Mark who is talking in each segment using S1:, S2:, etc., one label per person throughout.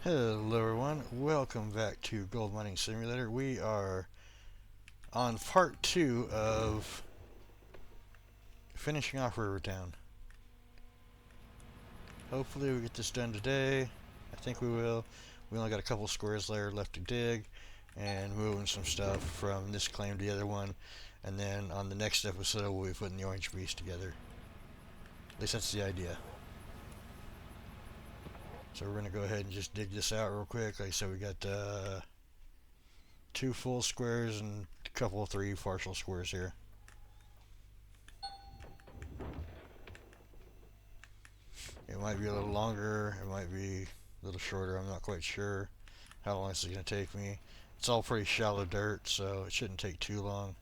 S1: Hello everyone, welcome back to Gold Mining Simulator. We are on part 2 of finishing off River Town. Hopefully we get this done today. I think we will. We only got a couple squares there left to dig and moving some stuff from this claim to the other one, and then on the next episode we'll be putting the orange beast together. At least that's the idea. So we're going to go ahead and just dig this out real quick. Like I said, we got 2 full squares and a couple of 3 partial squares here. It might be a little longer, it might be a little shorter, I'm not quite sure how long this is going to take me. It's all pretty shallow dirt, so it shouldn't take too long.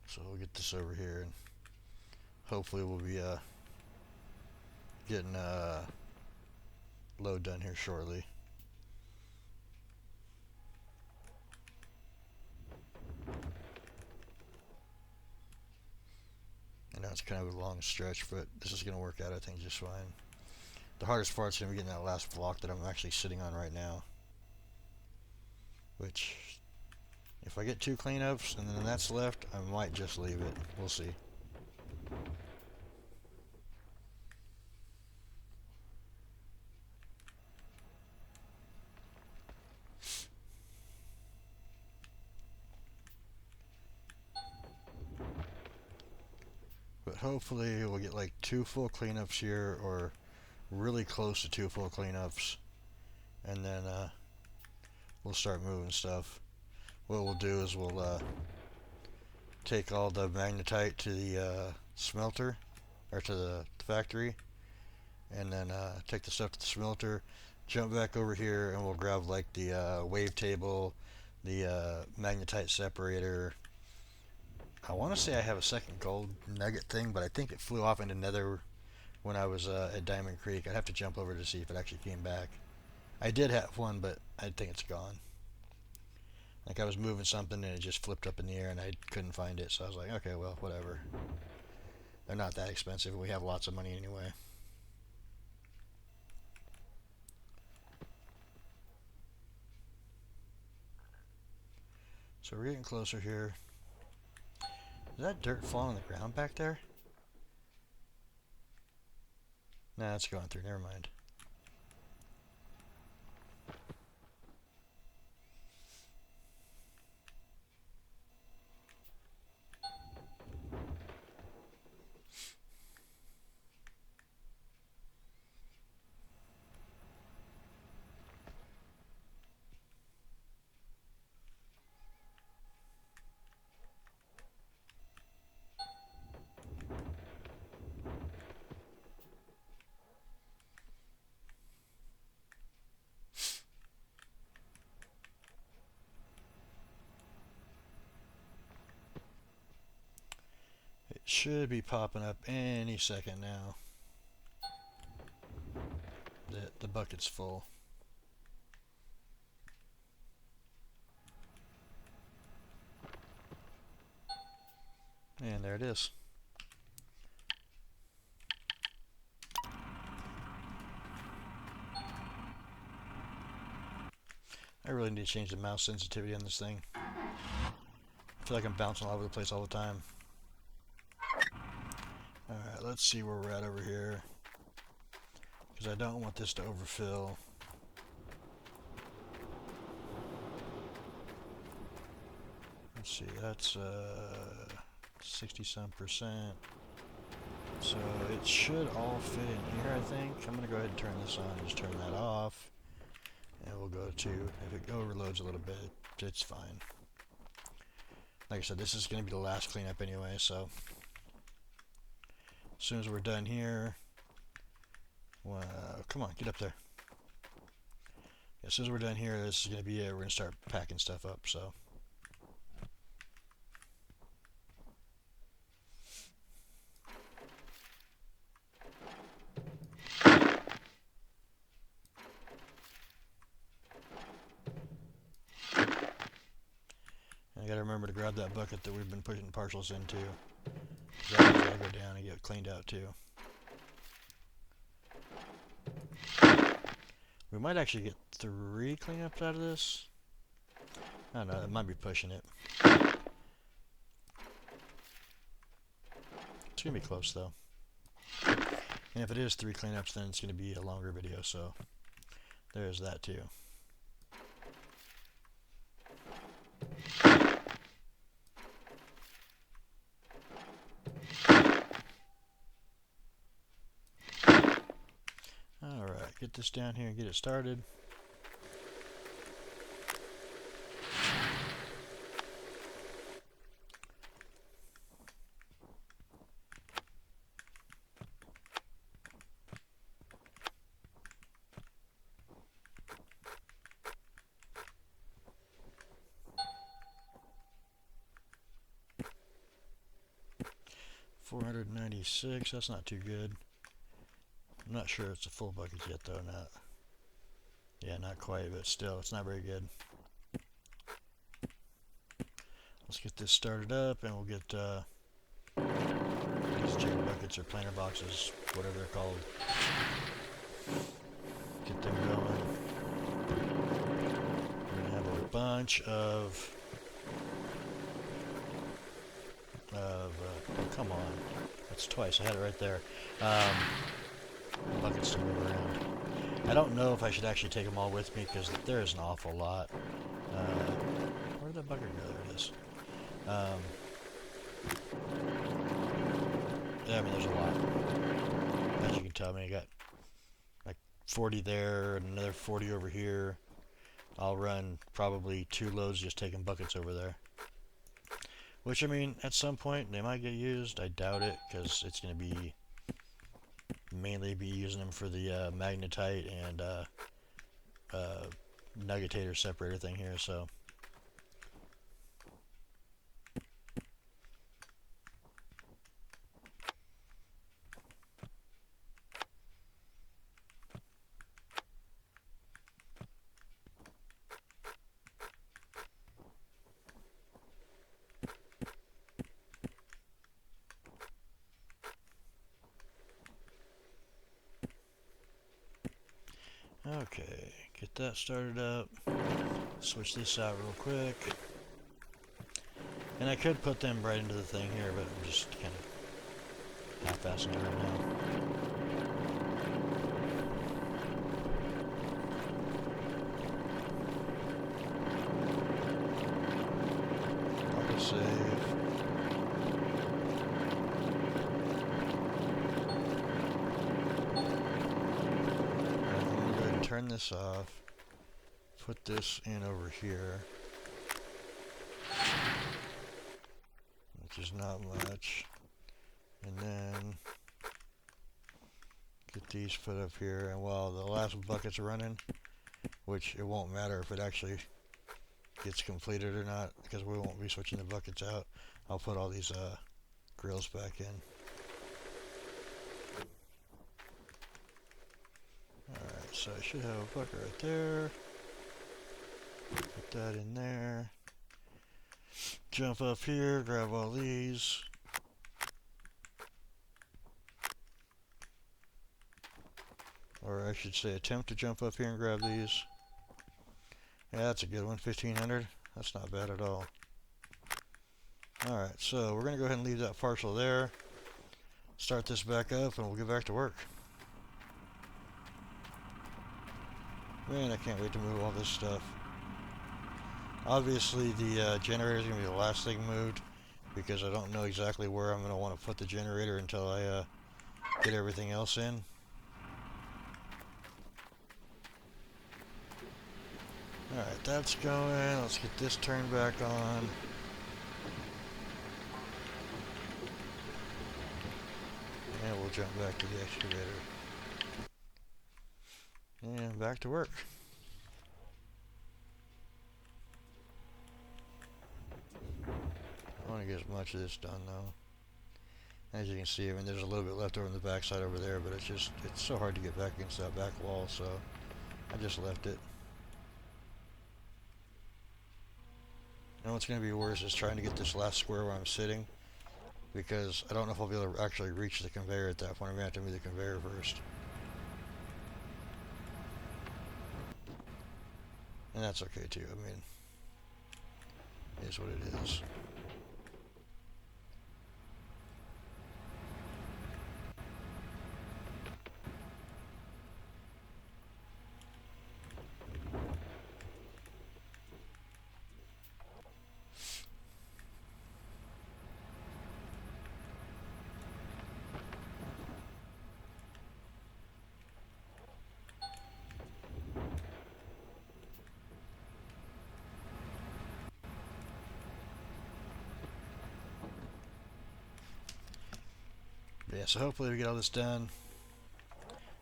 S1: So we'll get this over here and hopefully we'll be getting load done here shortly. I know it's kind of a long stretch, but this is going to work out, I think, just fine. The hardest part's going to be getting that last block that I'm actually sitting on right now. Which, if I get 2 cleanups and then that's left, I might just leave it. We'll see. But hopefully we'll get like 2 full cleanups here, or really close to 2 full cleanups, and then we'll start moving stuff. What we'll do is we'll take all the magnetite to the smelter, or to the factory, and then take the stuff to the smelter, jump back over here, and we'll grab like the wavetable, the magnetite separator. I want to say I have a second gold nugget thing, but I think it flew off into nether when I was at Diamond Creek. I'd have to jump over to see if it actually came back. I did have one, but I think it's gone. Like I was moving something and it just flipped up in the air and I couldn't find it, so I was like, okay, well, whatever. They're not that expensive and we have lots of money anyway. So we're getting closer here. Is that dirt falling on the ground back there? Nah, it's going through, never mind. It should be popping up any second now. The bucket's full. And there it is. I really need to change the mouse sensitivity on this thing. I feel like I'm bouncing all over the place all the time. Alright, let's see where we're at over here, because I don't want this to overfill. Let's see, that's 60-some%. So it should all fit in here, I think. I'm going to go ahead and turn this on and just turn that off. And we'll go to, if it overloads a little bit, it's fine. Like I said, this is going to be the last cleanup anyway, so as soon as we're done here, come on, get up there. As soon as we're done here, this is going to be it. We're going to start packing stuff up, so. And I got to remember to grab that bucket that we've been putting parcels into. That's going to go down again. get cleaned out too. We might actually get 3 cleanups out of this. I don't know, it might be pushing it. It's gonna be close though. And if it is 3 cleanups, then it's gonna be a longer video, so there's that too. Alright, get this down here and get it started. $496, that's not too good. I'm not sure it's a full bucket yet though, not. Yeah, not quite, but still, it's not very good. Let's get this started up and we'll get these jig buckets or planter boxes, whatever they're called. Get them going. We're gonna have a bunch of oh, come on. That's twice. I had it right there. Buckets to move around. I don't know if I should actually take them all with me because there is an awful lot. Where did that bucket go? There it is. Yeah, I mean, there's a lot. As you can tell, I mean, I got like 40 there and another 40 over here. I'll run probably 2 loads just taking buckets over there. Which, I mean, at some point they might get used. I doubt it, because it's going to be mainly using them for the magnetite and nuggetator separator thing here, so. Okay, get that started up. Switch this out real quick. And I could put them right into the thing here, but I'm just kind of half-assing it right now. Auto save. Turn this off, put this in over here, which is not much, and then get these put up here, and while the last bucket's running, which it won't matter if it actually gets completed or not, because we won't be switching the buckets out, I'll put all these grills back in. Alright, so I should have a bucket right there. Put that in there. Jump up here, grab all these. Or I should say attempt to jump up here and grab these. Yeah, that's a good one, 1500. That's not bad at all. Alright, so we're going to go ahead and leave that parcel there. Start this back up and we'll get back to work. Man, I can't wait to move all this stuff. Obviously, the generator is going to be the last thing moved because I don't know exactly where I'm going to want to put the generator until I get everything else in. Alright, that's going. Let's get this turned back on. And we'll jump back to the excavator. And back to work. I want to get as much of this done though. As you can see, I mean, there's a little bit left over on the backside over there, but it's so hard to get back against that back wall, so I just left it. And what's going to be worse is trying to get this last square where I'm sitting, because I don't know if I'll be able to actually reach the conveyor at that point. I'm going to have to move the conveyor first. And that's okay too. I mean, it is what it is. But yeah, so hopefully we get all this done.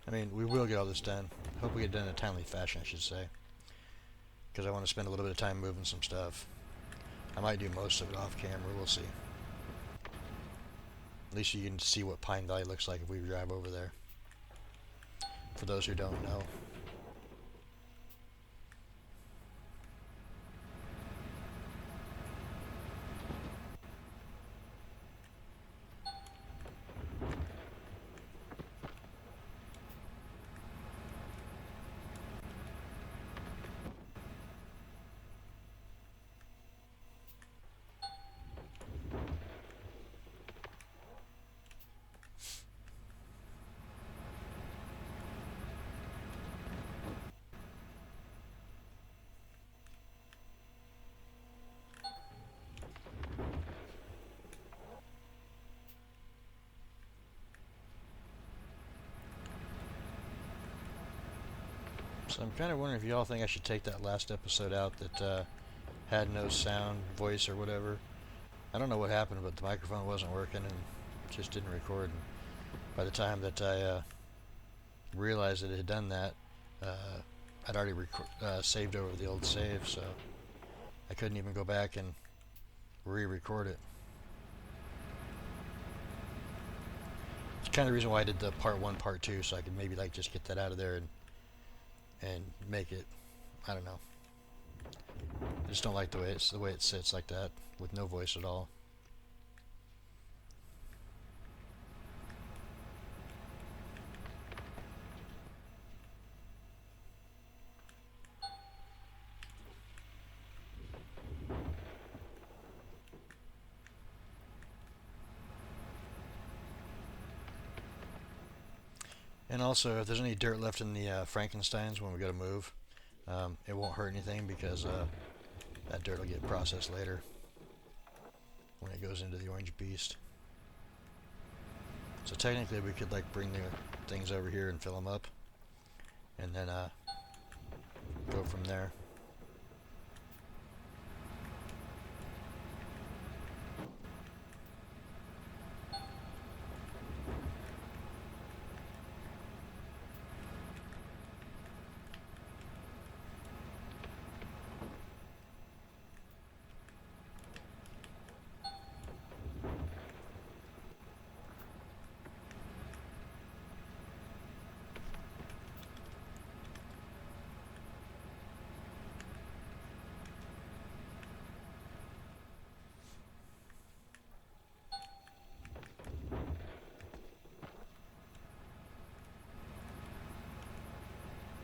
S1: I mean, we will get all this done. Hope we get done in a timely fashion, I should say. Because I want to spend a little bit of time moving some stuff. I might do most of it off camera, we'll see. At least you can see what Pine Valley looks like if we drive over there. For those who don't know. So I'm kind of wondering if y'all think I should take that last episode out that had no sound, voice, or whatever. I don't know what happened, but the microphone wasn't working and just didn't record. And by the time that I realized that it had done that, I'd already saved over the old save, so I couldn't even go back and re-record it. It's kind of the reason why I did the part 1, part 2, so I could maybe like just get that out of there and make it, I don't know. I just don't like the way it sits like that with no voice at all. And also, if there's any dirt left in the Frankensteins when we go to move, it won't hurt anything because that dirt will get processed later when it goes into the orange beast. So technically we could like bring the things over here and fill them up and then go from there.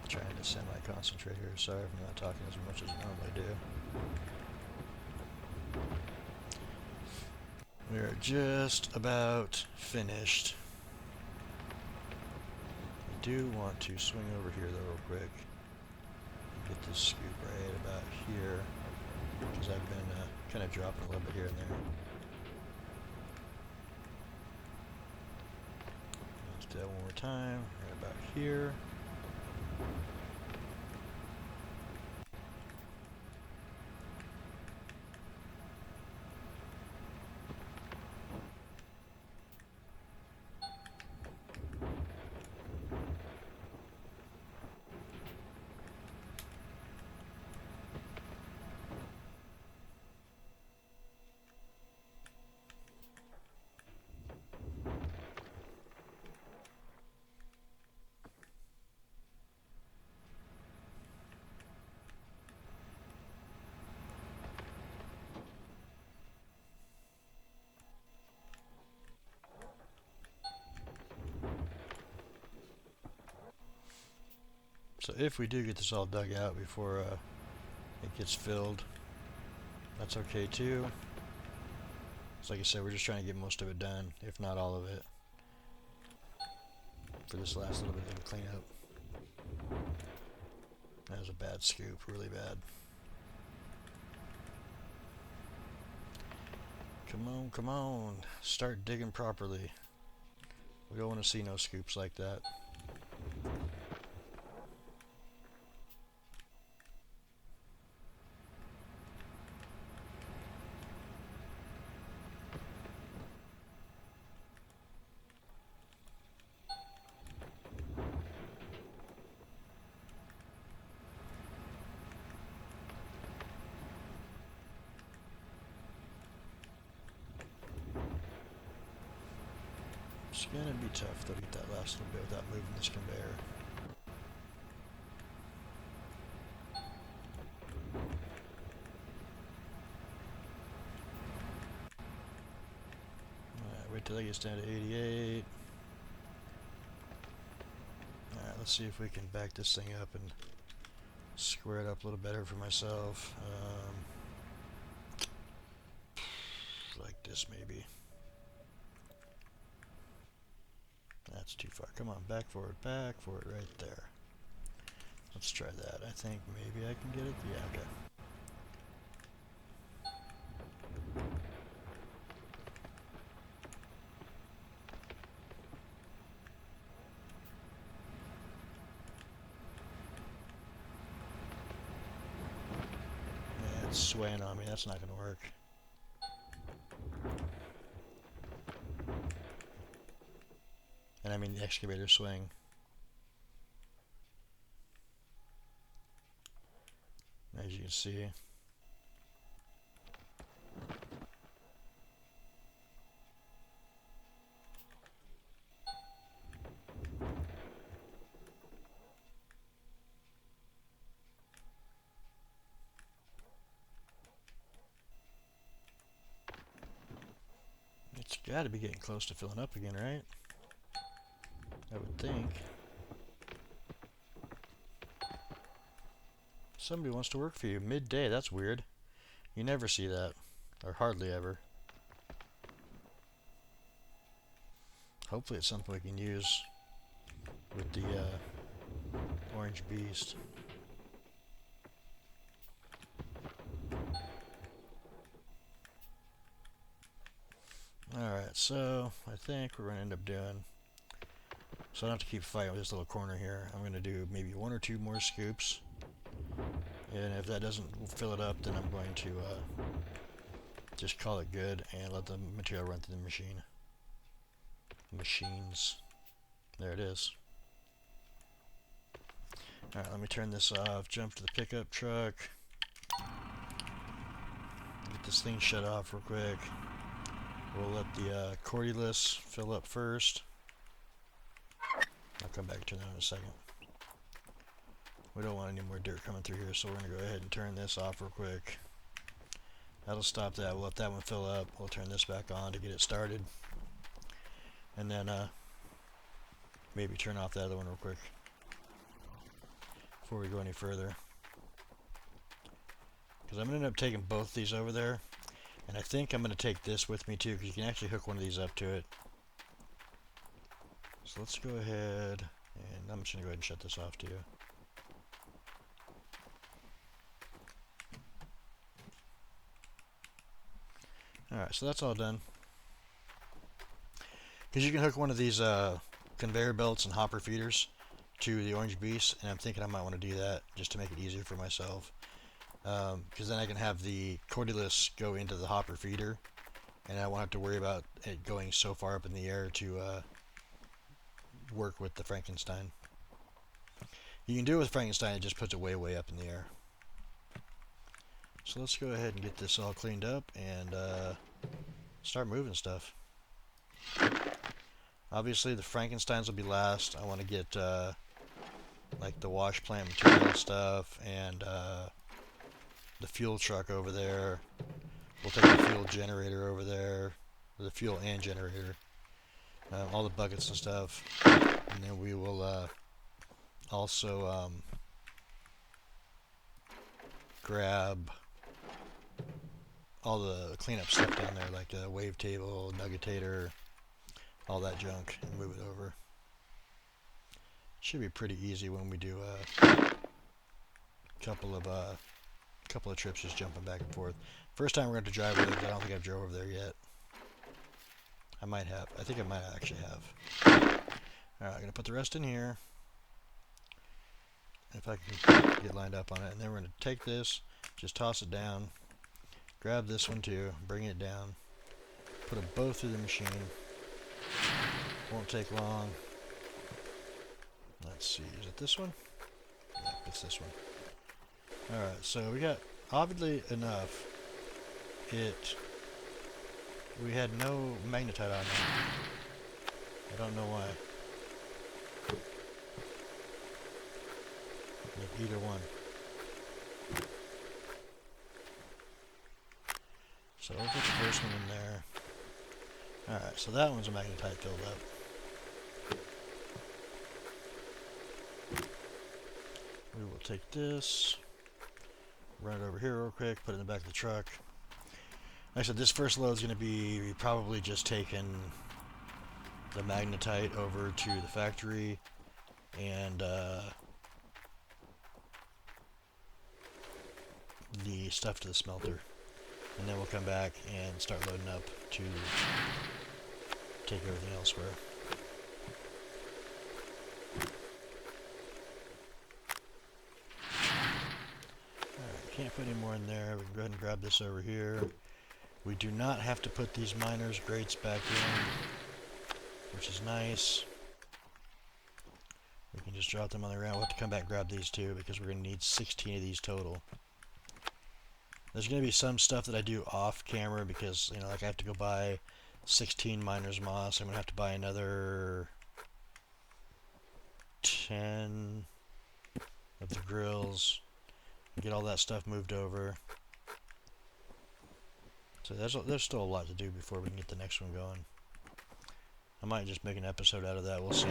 S1: Trying to semi-concentrate here. Sorry if I'm not talking as much as I normally do. We are just about finished. I do want to swing over here though real quick. Get this scoop right about here because I've been kind of dropping a little bit here and there. Let's do that one more time, right about here. So if we do get this all dug out before it gets filled, that's okay too. So like I said, we're just trying to get most of it done, if not all of it, for this last little bit of cleanup. That was a bad scoop, really bad. Come on, come on. Start digging properly. We don't want to see no scoops like that. It's gonna be tough to get that last little bit without moving this conveyor. Alright, wait till it gets down to 88. Alright, let's see if we can back this thing up and square it up a little better for myself. Like this maybe. That's too far. Come on, back forward, right there. Let's try that. I think maybe I can get it. Yeah, okay. Yeah, it's swaying on me. That's not going to work. And I mean the excavator swing. As you can see. It's got to be getting close to filling up again, right? I would think. Somebody wants to work for you midday. That's weird. You never see that, or hardly ever. Hopefully it's something we can use with the orange beast. Alright, so I think we're going to end up doing, so I don't have to keep fighting with this little corner here. I'm going to do maybe 1 or 2 more scoops. And if that doesn't fill it up, then I'm going to just call it good and let the material run through the machines. There it is. Alright, let me turn this off, jump to the pickup truck. Get this thing shut off real quick. We'll let the cordyless fill up first. I'll come back and turn that on in a second. We don't want any more dirt coming through here, so we're going to go ahead and turn this off real quick. That'll stop that. We'll let that one fill up. We'll turn this back on to get it started. And then maybe turn off the other one real quick before we go any further. Because I'm going to end up taking both these over there. And I think I'm going to take this with me too, because you can actually hook one of these up to it. So let's go ahead, and I'm just going to go ahead and shut this off too. Alright, so that's all done. Because you can hook one of these conveyor belts and hopper feeders to the orange beast, and I'm thinking I might want to do that just to make it easier for myself. Because then I can have the cordyless go into the hopper feeder, and I won't have to worry about it going so far up in the air to work with the Frankenstein. You can do it with Frankenstein, it just puts it way, way up in the air. So let's go ahead and get this all cleaned up and start moving stuff. Obviously the Frankensteins will be last. I want to get like the wash plant material stuff and the fuel truck over there. We'll take the fuel generator over there, or the fuel and generator, all the buckets and stuff, and then we will also grab all the cleanup stuff down there, like the wave table, nuggetator, all that junk, and move it over. Should be pretty easy when we do a couple of trips just jumping back and forth. First time we're going to drive over there, I don't think I've drove over there yet. I might have. I think I might actually have. Alright, I'm going to put the rest in here. If I can get lined up on it. And then we're going to take this, just toss it down, grab this one too, bring it down, put them both through the machine. Won't take long. Let's see, is it this one? Yeah, it's this one. Alright, so we got, oddly enough, we had no magnetite on there. I don't know why. Like either one. So we'll put the first one in there. Alright, so that one's a magnetite filled up. We will take this, run it over here real quick, put it in the back of the truck. Like I said, this first load is going to be probably just taking the magnetite over to the factory and the stuff to the smelter. And then we'll come back and start loading up to take everything elsewhere. Alright, can't put any more in there. We can go ahead and grab this over here. We do not have to put these miners' grates back in, which is nice. We can just drop them on the ground. We'll have to come back and grab these too because we're going to need 16 of these total. There's going to be some stuff that I do off camera because, you know, like I have to go buy 16 miner's moss. I'm going to have to buy another 10 of the grills. Get all that stuff moved over. So there's still a lot to do before we can get the next one going. I might just make an episode out of that. We'll see.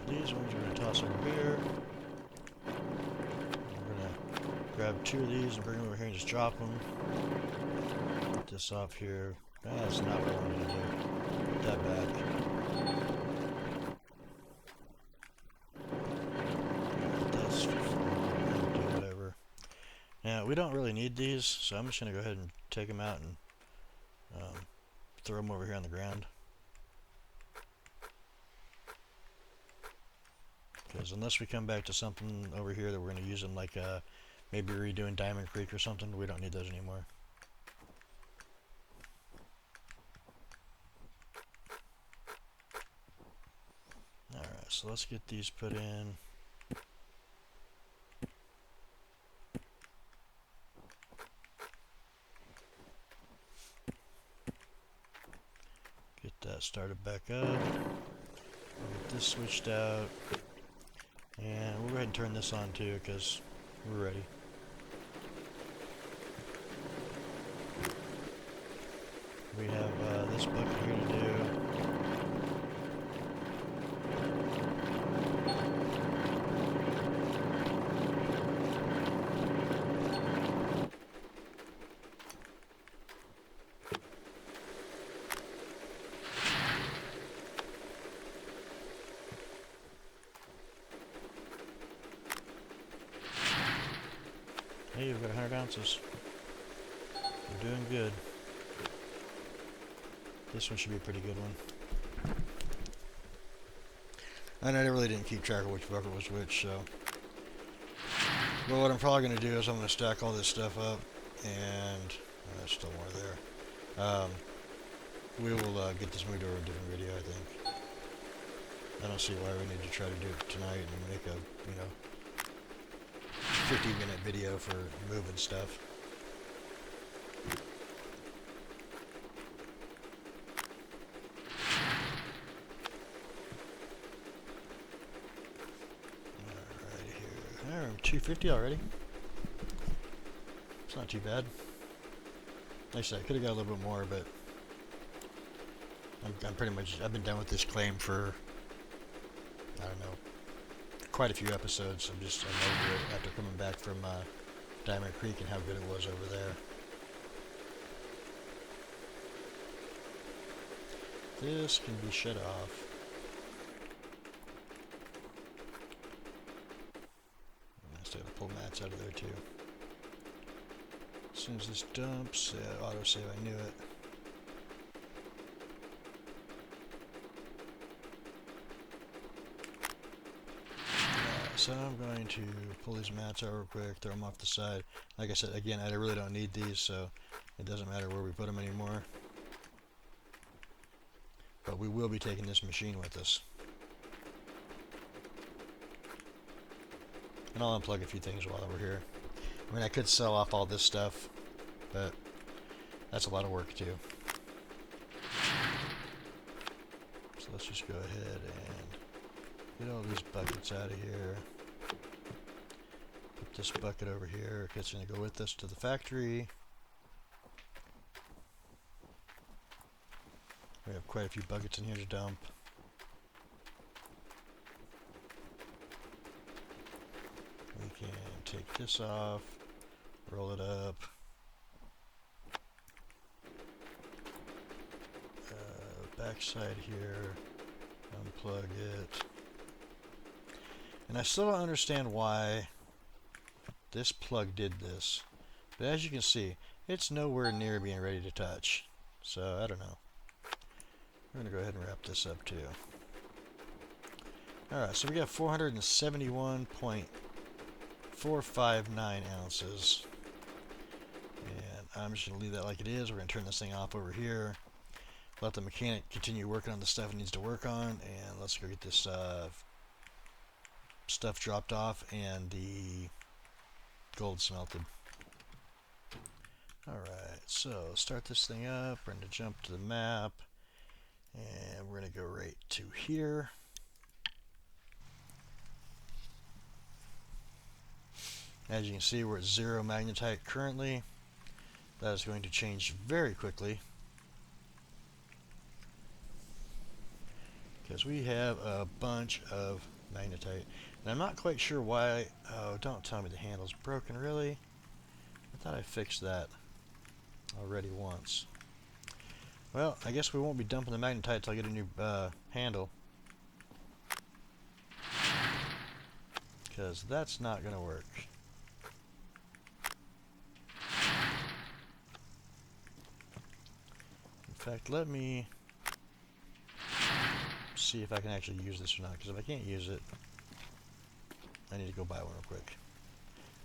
S1: These ones we're going to toss over here. We're going to grab 2 of these and bring them over here and just drop them. Put this off here. That's not what I wanted to do. Put that back. That's do whatever. Now, we don't really need these, so I'm just going to go ahead and take them out and throw them over here on the ground. Because unless we come back to something over here that we're going to use them, like maybe redoing Diamond Creek or something, we don't need those anymore. Alright, so let's get these put in. Get that started back up. Get this switched out. And we'll go ahead and turn this on too, because we're ready. We have this bucket here to do. Hey, we've got 100 ounces. We're doing good. This one should be a pretty good one. And I really didn't keep track of which bucket was which, so. But what I'm probably going to do is I'm going to stack all this stuff up, and there's still more there. We will get this moved over to a different video, I think. I don't see why we need to try to do it tonight and make a, 50-minute video for moving stuff. Alright, here. Alright, 250 already. It's not too bad. Like I said, I could have got a little bit more, but I'm pretty much, I've been done with this claim for, I don't know, quite a few episodes. I'm over it after coming back from Diamond Creek and how good it was over there. This can be shut off. I still gotta pull mats out of there too. As soon as this dumps, autosave, I knew it. So I'm going to pull these mats out real quick, throw them off the side. Like I said, again, I really don't need these, so it doesn't matter where we put them anymore. But we will be taking this machine with us. And I'll unplug a few things while we're here. I mean, I could sell off all this stuff, but that's a lot of work too. So let's just go ahead and get all these buckets out of here. Put this bucket over here. It's going to go with us to the factory. We have quite a few buckets in here to dump. We can take this off, roll it up. Backside here, unplug it. And I still don't understand why this plug did this. But as you can see, it's nowhere near being ready to touch. So, I don't know. We're going to go ahead and wrap this up too. Alright, so we got 471.459 ounces. And I'm just going to leave that like it is. We're going to turn this thing off over here. Let the mechanic continue working on the stuff it needs to work on. And let's go get this stuff dropped off and the gold smelted. Alright, so start this thing up. We're going to jump to the map. And we're going to go right to here. As you can see, we're at 0 magnetite currently. That is going to change very quickly, because we have a bunch of magnetite. And I'm not quite sure why. Oh, don't tell me the handle's broken, really? I thought I fixed that already once. Well, I guess we won't be dumping the magnetite until I get a new handle, because that's not going to work. In fact, let me see if I can actually use this or not, because if I can't use it, I need to go buy one real quick.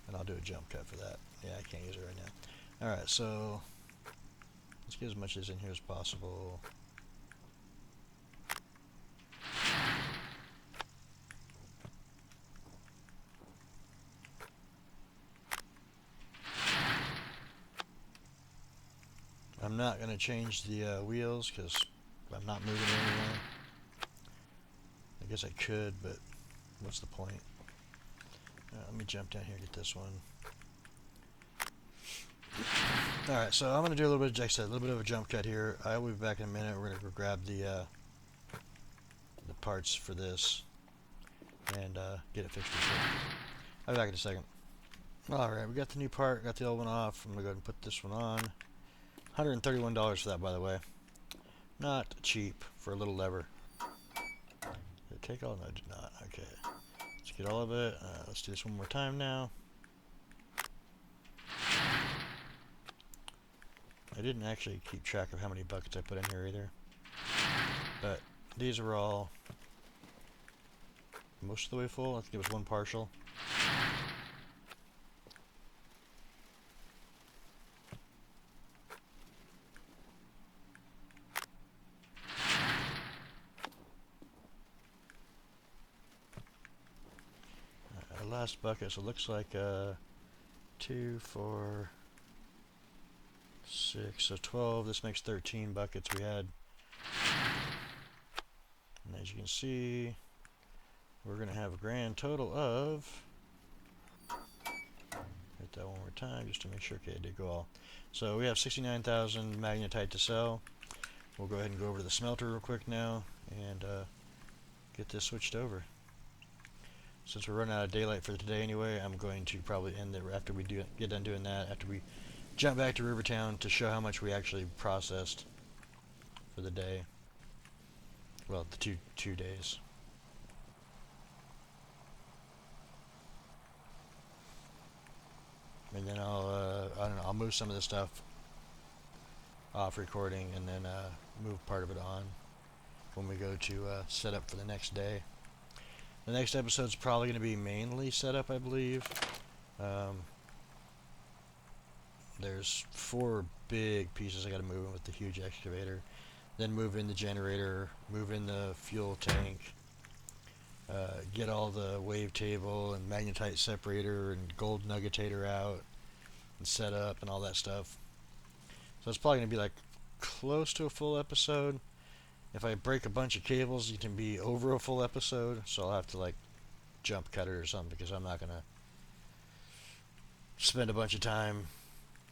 S1: And I'll do a jump cut for that. Yeah, I can't use it right now. Alright, so let's get as much as in here as possible. I'm not going to change the wheels because I'm not moving anywhere. I guess I could, but what's the point? Let me jump down here and get this one. Alright, so I'm going to do a little bit of, like I said, a little bit of a jump cut here. I will be back in a minute. We're going to go grab the parts for this and get it fixed. I'll be back in a second. Alright, we got the new part, got the old one off. I'm going to go ahead and put this one on. $131 for that, by the way. Not cheap for a little lever. Did it take all? No, it did not. Okay. Let's get all of it. Let's do this one more time now. I didn't actually keep track of how many buckets I put in here either. But these are all most of the way full. I think it was one partial. Last bucket, so it looks like 2, 4, 6, so 12. This makes 13 buckets we had. And as you can see, we're going to have a grand total of, right that one more time just to make sure. Okay, it did go all. So we have 69,000 magnetite to sell. We'll go ahead and go over to the smelter real quick now and get this switched over. Since we're running out of daylight for today anyway, I'm going to probably end it after we get done doing that, after we jump back to River Town to show how much we actually processed for the day. Well, the two days. And then I don't know, I'll move some of this stuff off recording and then move part of it on when we go to set up for the next day. The next episode's probably going to be mainly set up, I believe. There's 4 big pieces I got to move in with the huge excavator. Then move in the generator, move in the fuel tank, get all the wavetable and magnetite separator and gold nuggetator out and set up and all that stuff. So it's probably going to be like close to a full episode. If I break a bunch of cables, it can be over a full episode, so I'll have to like jump cut it or something, because I'm not going to spend a bunch of time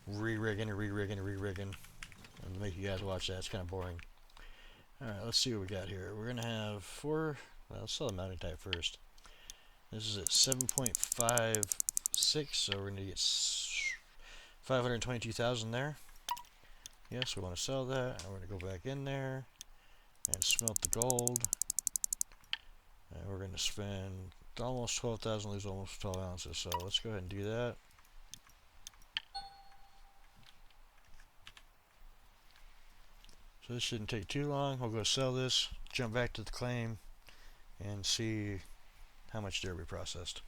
S1: re-rigging and make you guys watch that. It's kind of boring. Alright, let's see what we got here. We're going to have 4... Well, let's sell the magnetite first. This is at 7.56, so we're going to get 522,000 there. Yes, we want to sell that. We're going to go back in there and smelt the gold. And we're going to spend almost 12,000, lose almost 12 ounces. So let's go ahead and do that. So this shouldn't take too long. We'll go sell this, jump back to the claim, and see how much dirt we processed.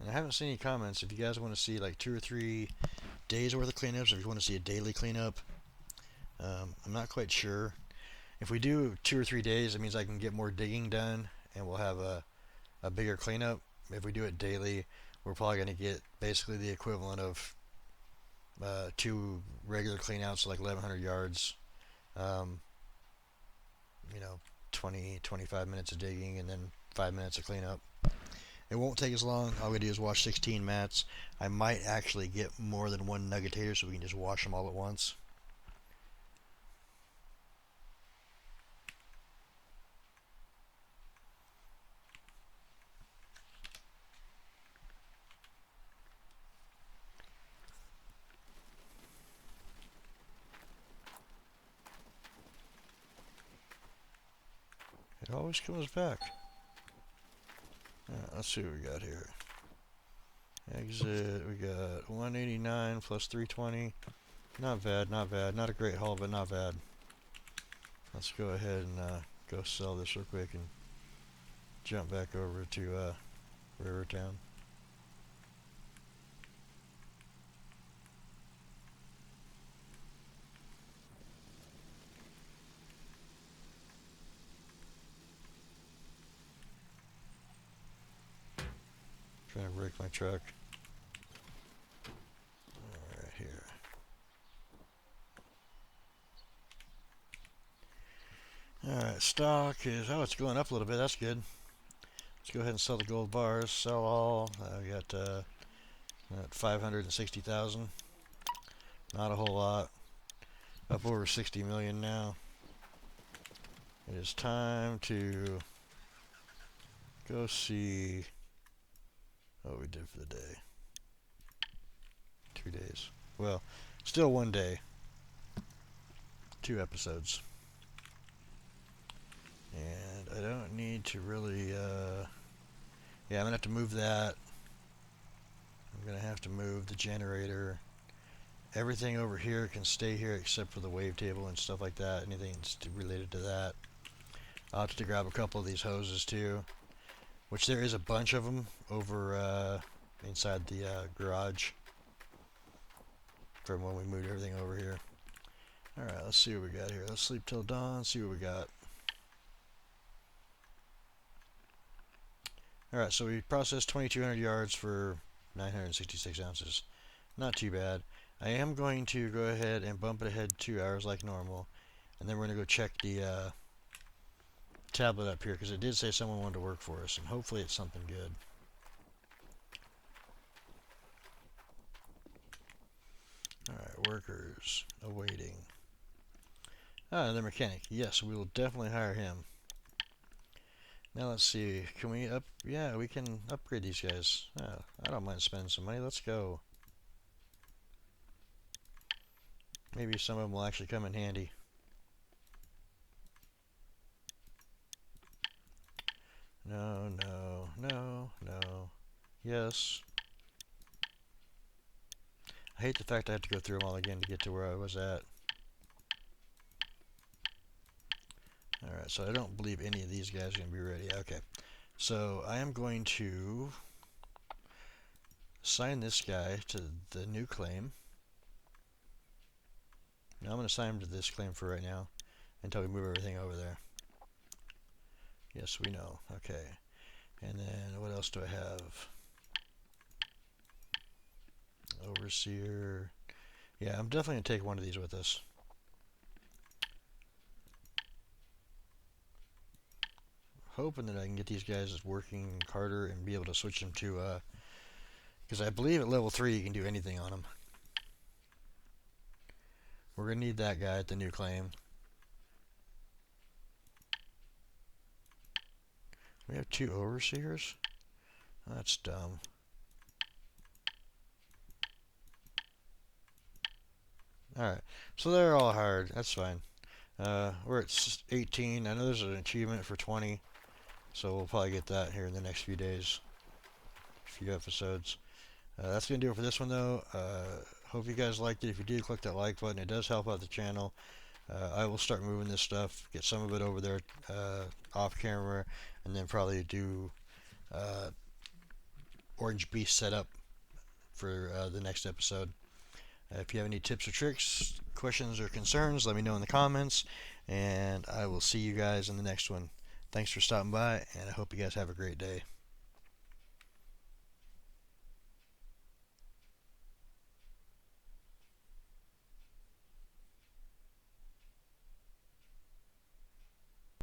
S1: And I haven't seen any comments. If you guys want to see like 2 or 3 days worth of cleanups, or if you want to see a daily cleanup, I'm not quite sure. If we do 2 or 3 days, it means I can get more digging done, and we'll have a bigger cleanup. If we do it daily, we're probably going to get basically the equivalent of 2 regular cleanouts, like 1,100 yards. You know, 20-25 minutes of digging and then 5 minutes of cleanup. It won't take as long. All we do is wash 16 mats. I might actually get more than 1 nuggetator so we can just wash them all at once. It always comes back. Let's see what we got here. Exit, we got 189 plus 320. Not bad, not bad. Not a great haul, but not bad. Let's go ahead and go sell this real quick and jump back over to River Town. Trying to break my truck. Alright, here. Alright, stock is... Oh, it's going up a little bit. That's good. Let's go ahead and sell the gold bars. Sell all. We got 560,000. Not a whole lot. Up over 60 million now. It is time to go see what we did for the day. 2 days. Well, still 1 day. 2 episodes. And I don't need to really, yeah, I'm going to have to move that. I'm going to have to move the generator. Everything over here can stay here except for the wavetable and stuff like that. Anything related to that. I'll have to grab a couple of these hoses too. Which there is a bunch of them over inside the garage. From when we moved everything over here. Alright, let's see what we got here. Let's sleep till dawn, see what we got. Alright, so we processed 2,200 yards for 966 ounces. Not too bad. I am going to go ahead and bump it ahead 2 hours like normal. And then we're going to go check the tablet up here because it did say someone wanted to work for us, and hopefully it's something good. Alright, workers awaiting. Ah, another mechanic. Yes, we will definitely hire him. Now let's see. Can we yeah, we can upgrade these guys. Oh, I don't mind spending some money. Let's go. Maybe some of them will actually come in handy. No, no, no, no. Yes. I hate the fact I have to go through them all again to get to where I was at. Alright, so I don't believe any of these guys are going to be ready. Okay. So I am going to assign this guy to the new claim. Now I'm going to assign him to this claim for right now until we move everything over there. Yes, we know. Okay. And then what else do I have? Overseer. Yeah, I'm definitely going to take one of these with us. Hoping that I can get these guys working harder and be able to switch them to, because I believe at level 3 you can do anything on them. We're going to need that guy at the new claim. We have 2 overseers? That's dumb. Alright, so they're all hired. That's fine. We're at 18. I know there's an achievement for 20, so we'll probably get that here in the next few days, few episodes. That's going to do it for this one, though. Hope you guys liked it. If you did, click that like button. It does help out the channel. I will start moving this stuff, get some of it over there off camera, and then probably do Orange Beast setup for the next episode. If you have any tips or tricks, questions, or concerns, let me know in the comments, and I will see you guys in the next one. Thanks for stopping by, and I hope you guys have a great day.